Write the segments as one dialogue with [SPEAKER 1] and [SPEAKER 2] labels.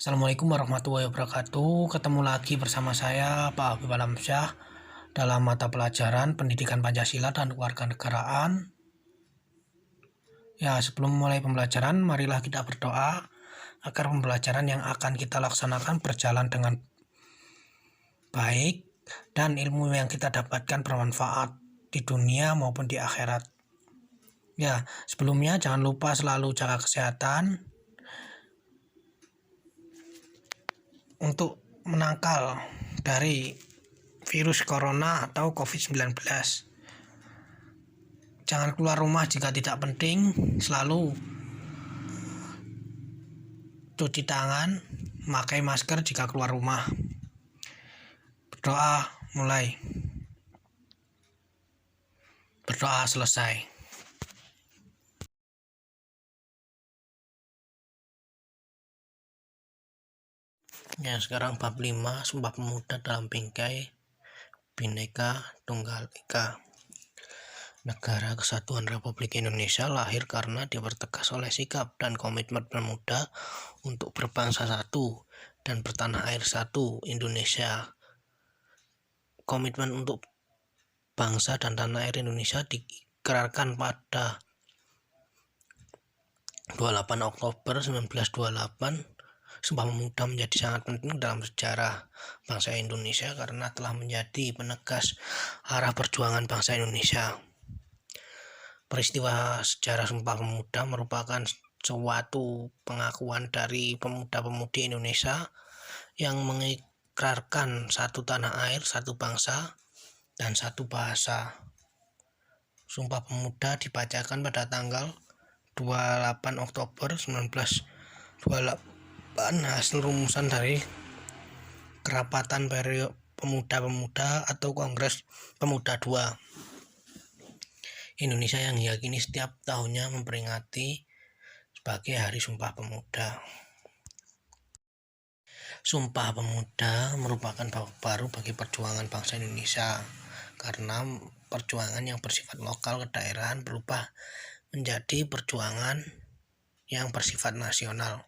[SPEAKER 1] Assalamualaikum warahmatullahi wabarakatuh. Ketemu lagi bersama saya, Pak Habib Alamsyah, dalam mata pelajaran Pendidikan Pancasila dan Kewarganegaraan. Ya, sebelum mulai pembelajaran, marilah kita berdoa agar pembelajaran yang akan kita laksanakan berjalan dengan baik dan ilmu yang kita dapatkan bermanfaat di dunia maupun di akhirat. Ya, sebelumnya jangan lupa selalu jaga kesehatan untuk menangkal dari virus corona atau COVID-19. Jangan keluar rumah jika tidak penting, selalu cuci tangan, memakai masker jika keluar rumah. Berdoa mulai. Berdoa selesai. Ya, sekarang bab 5, Sumpah Pemuda dalam Bingkai Bhinneka Tunggal Ika. Negara Kesatuan Republik Indonesia lahir karena dipertegas oleh sikap dan komitmen pemuda untuk berbangsa satu dan bertanah air satu, Indonesia. Komitmen untuk bangsa dan tanah air Indonesia diikrarkan pada 28 Oktober 1928. Sumpah Pemuda menjadi sangat penting dalam sejarah bangsa Indonesia karena telah menjadi penegas arah perjuangan bangsa Indonesia. Peristiwa sejarah Sumpah Pemuda merupakan suatu pengakuan dari pemuda-pemudi Indonesia yang mengikrarkan satu tanah air, satu bangsa, dan satu bahasa. Sumpah Pemuda dibacakan pada tanggal 28 Oktober 1928 hasil rumusan dari Kerapatan Pemuda-Pemuda atau Kongres Pemuda II Indonesia yang diyakini setiap tahunnya memperingati sebagai Hari Sumpah Pemuda. Sumpah Pemuda merupakan babak baru bagi perjuangan bangsa Indonesia karena perjuangan yang bersifat lokal kedaerahan berubah menjadi perjuangan yang bersifat nasional.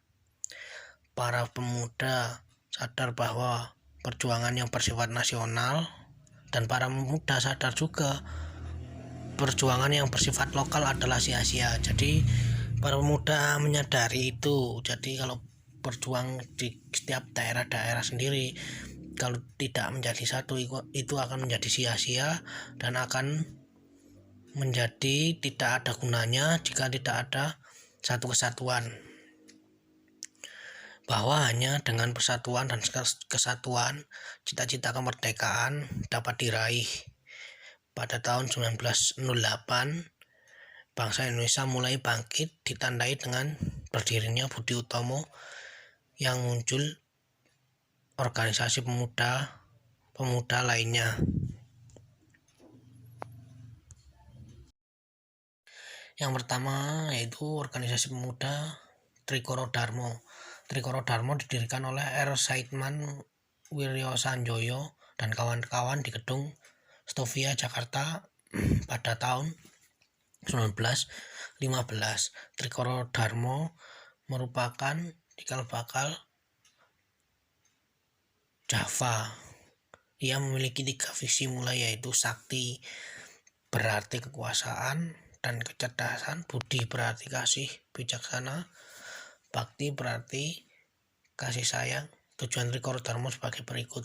[SPEAKER 1] Para pemuda sadar bahwa perjuangan yang bersifat nasional dan para pemuda sadar juga perjuangan yang bersifat lokal adalah sia-sia. Jadi para pemuda menyadari itu. Jadi kalau berjuang di setiap daerah-daerah sendiri, kalau tidak menjadi satu, itu akan menjadi sia-sia dan akan menjadi tidak ada gunanya jika tidak ada satu kesatuan. Bahwa hanya dengan persatuan dan kesatuan cita-cita kemerdekaan dapat diraih. Pada tahun 1908 bangsa Indonesia mulai bangkit ditandai dengan berdirinya Budi Utomo yang muncul organisasi pemuda lainnya. Yang pertama yaitu organisasi pemuda Trikoro Darmo. Trikoro Darmo didirikan oleh R. Saidman Wiryo Sanjoyo dan kawan-kawan di gedung Stovia Jakarta pada tahun 1915. Trikoro Darmo merupakan cikal bakal Java. Ia memiliki 3 visi mulai yaitu sakti berarti kekuasaan dan kecerdasan, budi berarti kasih bijaksana, bakti berarti kasih sayang. Tujuan Trikoro Darmo sebagai berikut: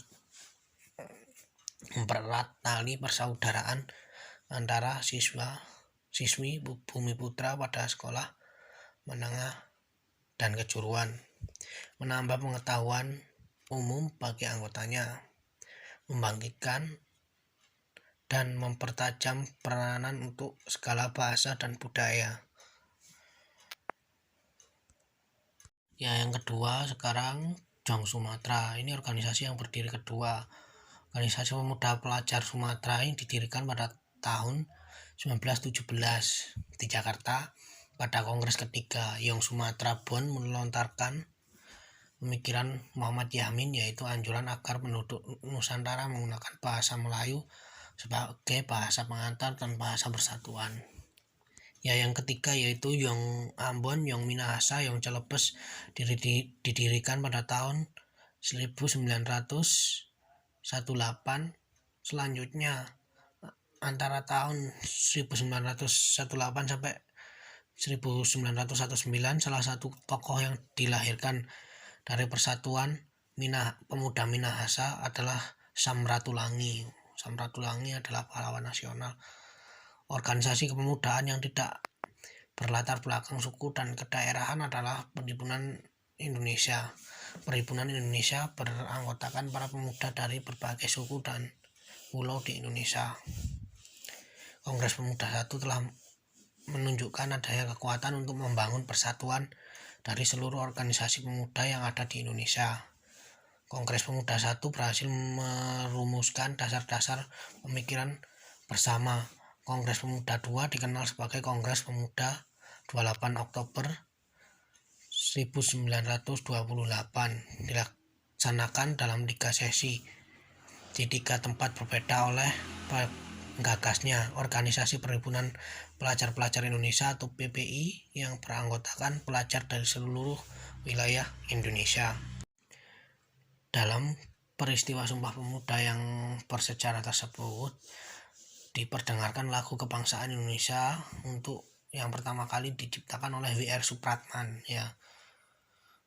[SPEAKER 1] mempererat tali persaudaraan antara siswi Bumi Putra pada sekolah menengah dan kejuruan, menambah pengetahuan umum bagi anggotanya, membangkitkan dan mempertajam peranan untuk segala bahasa dan budaya. Ya, yang kedua sekarang Jong Sumatera. Ini organisasi yang berdiri kedua. Organisasi Pemuda Pelajar Sumatera ini didirikan pada tahun 1917 di Jakarta. Pada Kongres ketiga Yong Sumatera Bond melontarkan pemikiran Muhammad Yamin, yaitu anjuran agar penduduk Nusantara menggunakan bahasa Melayu sebagai bahasa pengantar dan bahasa persatuan. Ya, yang ketiga yaitu Yong Ambon, Yong Minahasa, Yong Celebes didirikan pada tahun 1918. Selanjutnya antara tahun 1918 sampai 1919 salah satu tokoh yang dilahirkan dari Persatuan Pemuda Minahasa adalah Samratulangi. Samratulangi adalah pahlawan nasional. Organisasi kepemudaan yang tidak berlatar belakang suku dan kedaerahan adalah Perhimpunan Indonesia. Perhimpunan Indonesia beranggotakan para pemuda dari berbagai suku dan pulau di Indonesia. Kongres Pemuda 1 telah menunjukkan adanya kekuatan untuk membangun persatuan dari seluruh organisasi pemuda yang ada di Indonesia. Kongres Pemuda 1 berhasil merumuskan dasar-dasar pemikiran bersama. Kongres Pemuda 2 dikenal sebagai Kongres Pemuda 28 Oktober 1928, dilaksanakan dalam 3 sesi di 3 tempat berbeda oleh penggagasnya Organisasi Perhimpunan Pelajar-Pelajar Indonesia atau PPI yang beranggotakan pelajar dari seluruh wilayah Indonesia. Dalam peristiwa Sumpah Pemuda yang bersejarah tersebut diperdengarkan lagu kebangsaan Indonesia untuk yang pertama kali diciptakan oleh W.R. Supratman, ya.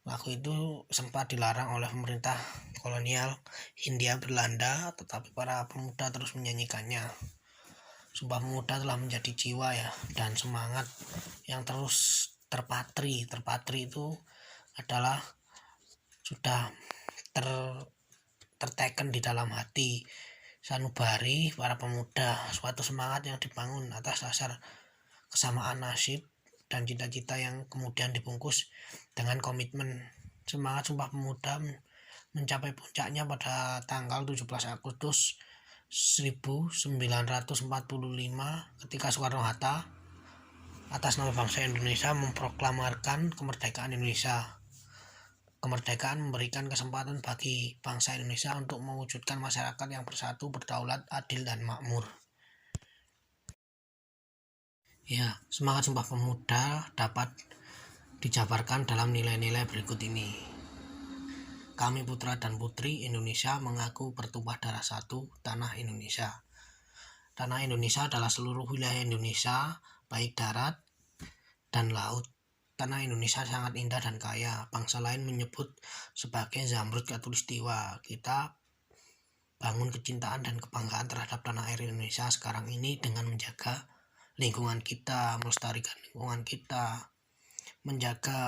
[SPEAKER 1] Lagu itu sempat dilarang oleh pemerintah kolonial Hindia Belanda, tetapi para pemuda terus menyanyikannya. Sumpah Pemuda telah menjadi jiwa, ya, dan semangat yang terus terpatri itu adalah sudah terteken di dalam hati sanubari para pemuda, suatu semangat yang dibangun atas dasar kesamaan nasib dan cita-cita yang kemudian dibungkus dengan komitmen. Semangat Sumpah Pemuda mencapai puncaknya pada tanggal 17 Agustus 1945 ketika Soekarno-Hatta atas nama bangsa Indonesia memproklamarkan kemerdekaan Indonesia. Kemerdekaan memberikan kesempatan bagi bangsa Indonesia untuk mewujudkan masyarakat yang bersatu, berdaulat, adil, dan makmur. Ya, semangat Sumpah Pemuda dapat dijabarkan dalam nilai-nilai berikut ini. Kami putra dan putri Indonesia mengaku bertumpah darah satu, tanah Indonesia. Tanah Indonesia adalah seluruh wilayah Indonesia, baik darat dan laut. Tanah Indonesia sangat indah dan kaya. Bangsa lain menyebut sebagai Zamrud Khatulistiwa. Kita bangun kecintaan dan kebanggaan terhadap tanah air Indonesia sekarang ini dengan menjaga lingkungan kita, melestarikan lingkungan kita, menjaga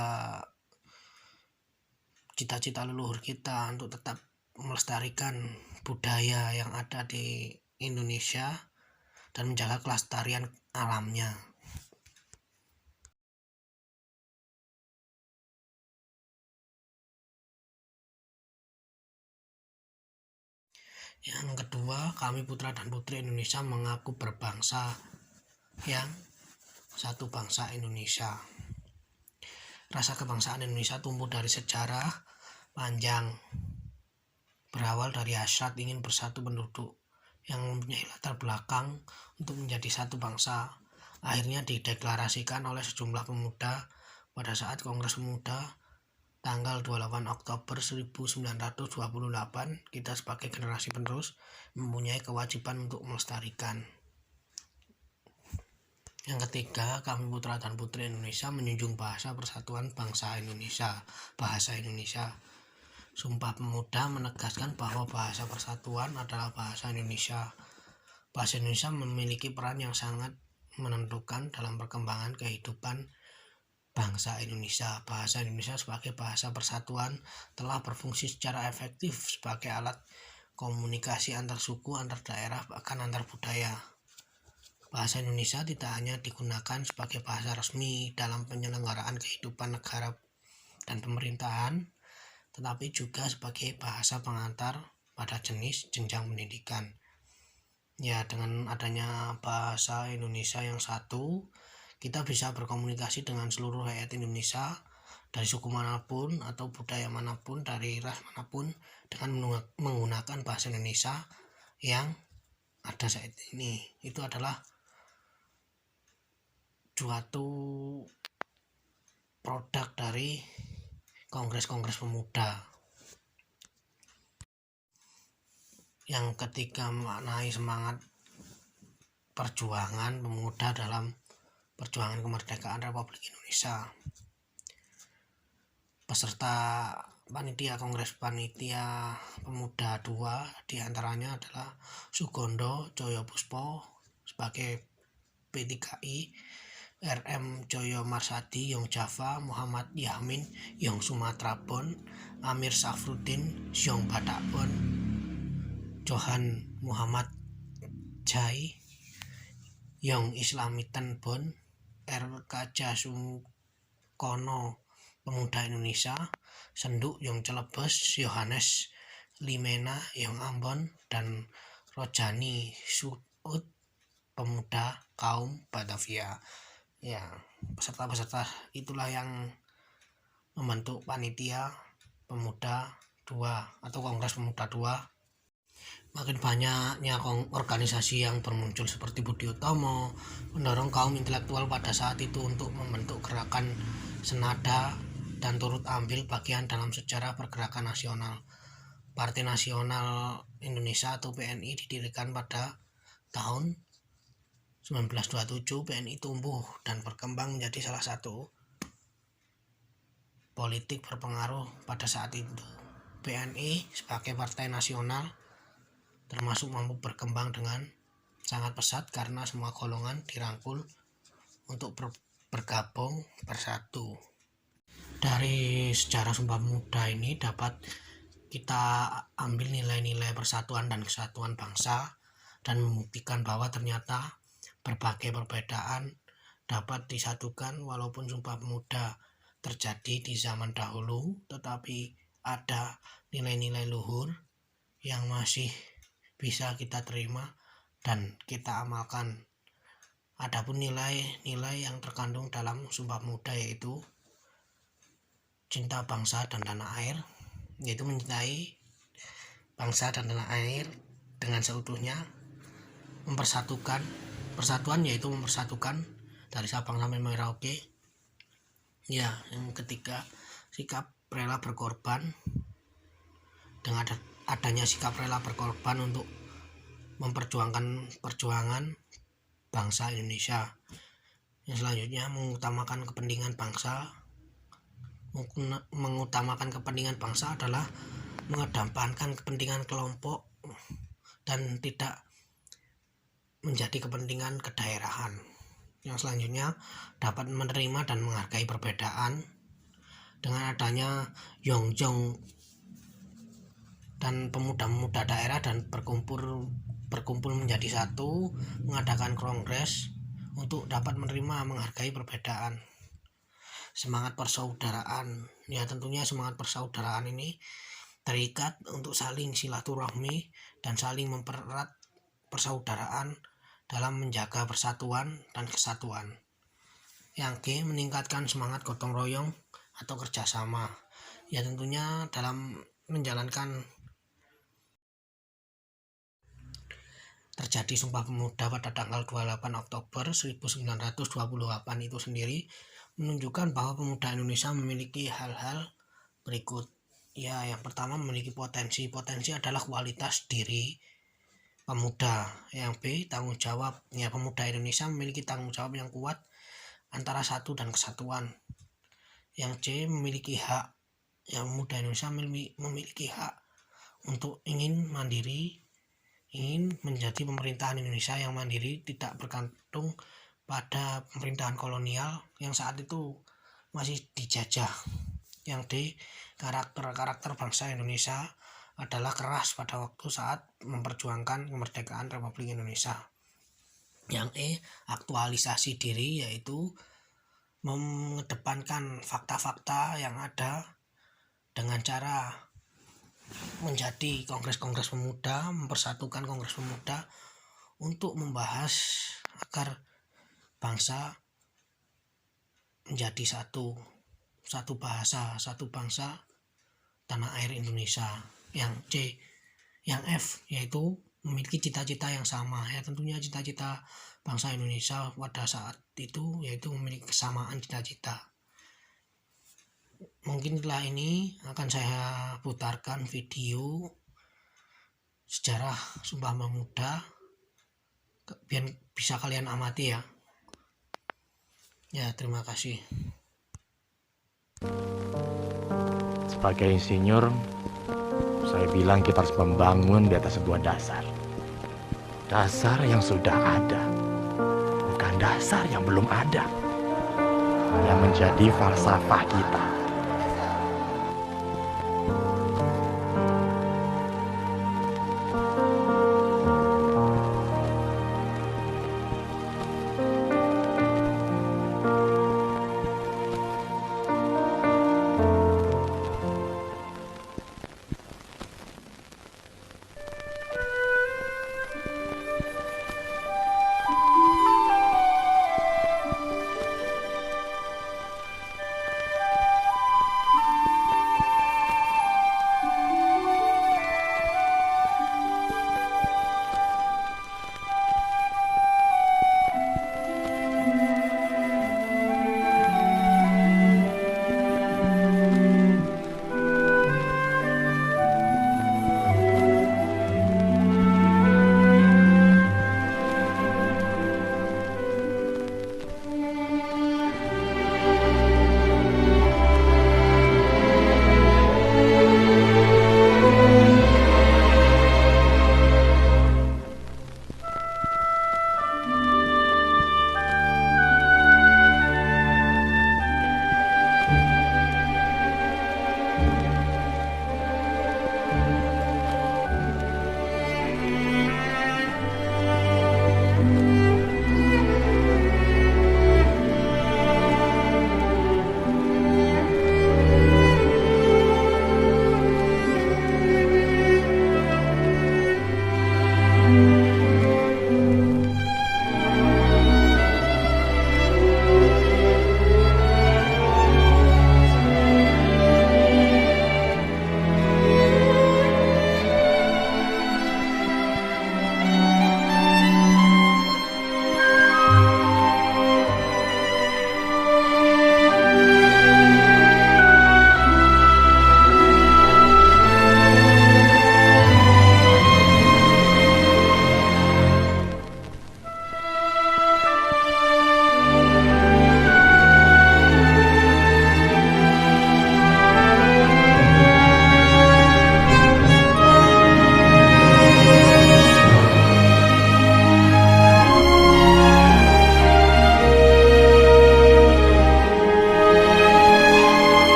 [SPEAKER 1] cita-cita leluhur kita untuk tetap melestarikan budaya yang ada di Indonesia dan menjaga kelestarian alamnya. Yang kedua, kami putra dan putri Indonesia mengaku berbangsa yang satu bangsa Indonesia. Rasa kebangsaan Indonesia tumbuh dari sejarah panjang, berawal dari hasrat ingin bersatu penduduk yang mempunyai latar belakang untuk menjadi satu bangsa. Akhirnya dideklarasikan oleh sejumlah pemuda pada saat Kongres Pemuda tanggal 28 Oktober 1928. Kita sebagai generasi penerus mempunyai kewajiban untuk melestarikan. Yang ketiga, kami putra dan putri Indonesia menjunjung bahasa persatuan bangsa Indonesia, bahasa Indonesia. Sumpah Pemuda menegaskan bahwa bahasa persatuan adalah bahasa Indonesia. Bahasa Indonesia memiliki peran yang sangat menentukan dalam perkembangan kehidupan bangsa Indonesia. Bahasa Indonesia sebagai bahasa persatuan telah berfungsi secara efektif sebagai alat komunikasi antar suku, antar daerah, bahkan antar budaya. Bahasa Indonesia tidak hanya digunakan sebagai bahasa resmi dalam penyelenggaraan kehidupan negara dan pemerintahan, tetapi juga sebagai bahasa pengantar pada jenis jenjang pendidikan. Ya, dengan adanya bahasa Indonesia yang satu, kita bisa berkomunikasi dengan seluruh rakyat Indonesia dari suku manapun atau budaya manapun, dari ras manapun, dengan menggunakan bahasa Indonesia yang ada saat ini. Itu adalah suatu produk dari kongres-kongres pemuda yang ketiga memaknai semangat perjuangan pemuda dalam perjuangan kemerdekaan Republik Indonesia. Peserta Panitia Pemuda 2 diantaranya adalah Sugondo Joyopuspo sebagai P3I, RM Joyo Marsadi Yong Java, Muhammad Yahmin Yong Sumatera Bon, Amir Safruddin Yong Batak Bon, Johan Muhammad Jai Yong Islamitan Bon, RK Jasungkono Pemuda Indonesia, Senduk Yong Celebes, Yohanes Limena Yong Ambon, dan Rojani Suud Pemuda Kaum Batavia. Ya, peserta-peserta itulah yang membentuk Panitia Pemuda 2 atau Kongres Pemuda 2. Makin banyaknya organisasi yang bermuncul seperti Budi Utomo mendorong kaum intelektual pada saat itu untuk membentuk gerakan senada dan turut ambil bagian dalam sejarah pergerakan nasional. Partai Nasional Indonesia atau PNI didirikan pada tahun 1927. PNI tumbuh dan berkembang menjadi salah satu politik berpengaruh pada saat itu. PNI sebagai partai nasional termasuk mampu berkembang dengan sangat pesat karena semua golongan dirangkul untuk bergabung bersatu. Dari sejarah Sumpah Pemuda ini dapat kita ambil nilai-nilai persatuan dan kesatuan bangsa dan membuktikan bahwa ternyata berbagai perbedaan dapat disatukan. Walaupun Sumpah Pemuda terjadi di zaman dahulu, tetapi ada nilai-nilai luhur yang masih bisa kita terima dan kita amalkan. Adapun nilai-nilai yang terkandung dalam Sumpah Pemuda yaitu cinta bangsa dan tanah air, yaitu mencintai bangsa dan tanah air dengan seutuhnya, mempersatukan, persatuan yaitu mempersatukan dari Sabang sampai Merauke. Ya, yang ketiga sikap rela berkorban. Dengan adanya sikap rela berkorban untuk memperjuangkan perjuangan bangsa Indonesia. Yang selanjutnya mengutamakan kepentingan bangsa. Mengutamakan kepentingan bangsa adalah mengedepankan kepentingan kelompok dan tidak menjadi kepentingan kedaerahan. Yang selanjutnya dapat menerima dan menghargai perbedaan. Dengan adanya Yongjong dan pemuda-pemuda daerah dan berkumpul menjadi satu, mengadakan kongres untuk dapat menerima menghargai perbedaan. Semangat persaudaraan, ya tentunya semangat persaudaraan ini terikat untuk saling silaturahmi dan saling mempererat persaudaraan dalam menjaga persatuan dan kesatuan. Yang G, meningkatkan semangat gotong royong atau kerjasama. Ya tentunya dalam menjalankan terjadi Sumpah Pemuda pada tanggal 28 Oktober 1928 itu sendiri menunjukkan bahwa pemuda Indonesia memiliki hal-hal berikut. Ya, yang pertama memiliki potensi. Potensi adalah kualitas diri pemuda. Yang B, tanggung jawab. Ya, pemuda Indonesia memiliki tanggung jawab yang kuat antara satu dan kesatuan. Yang C, memiliki hak. Yang pemuda Indonesia memiliki hak untuk ingin mandiri, ingin menjadi pemerintahan Indonesia yang mandiri, tidak bergantung pada pemerintahan kolonial yang saat itu masih dijajah. Yang D, karakter bangsa Indonesia adalah keras pada waktu saat memperjuangkan kemerdekaan Republik Indonesia. Yang E, aktualisasi diri, yaitu mengedepankan fakta-fakta yang ada dengan cara menjadi kongres-kongres pemuda, mempersatukan kongres pemuda untuk membahas agar bangsa menjadi satu bahasa, satu bangsa tanah air Indonesia. Yang C, yang F, yaitu memiliki cita-cita yang sama. Ya tentunya cita-cita bangsa Indonesia pada saat itu yaitu memiliki kesamaan cita-cita. Mungkin setelah ini akan saya putarkan video sejarah Sumpah Pemuda biar bisa kalian amati ya. Ya, terima kasih.
[SPEAKER 2] Sebagai insinyur, saya bilang kita harus membangun di atas sebuah dasar. Dasar yang sudah ada, bukan dasar yang belum ada. Yang menjadi falsafah kita.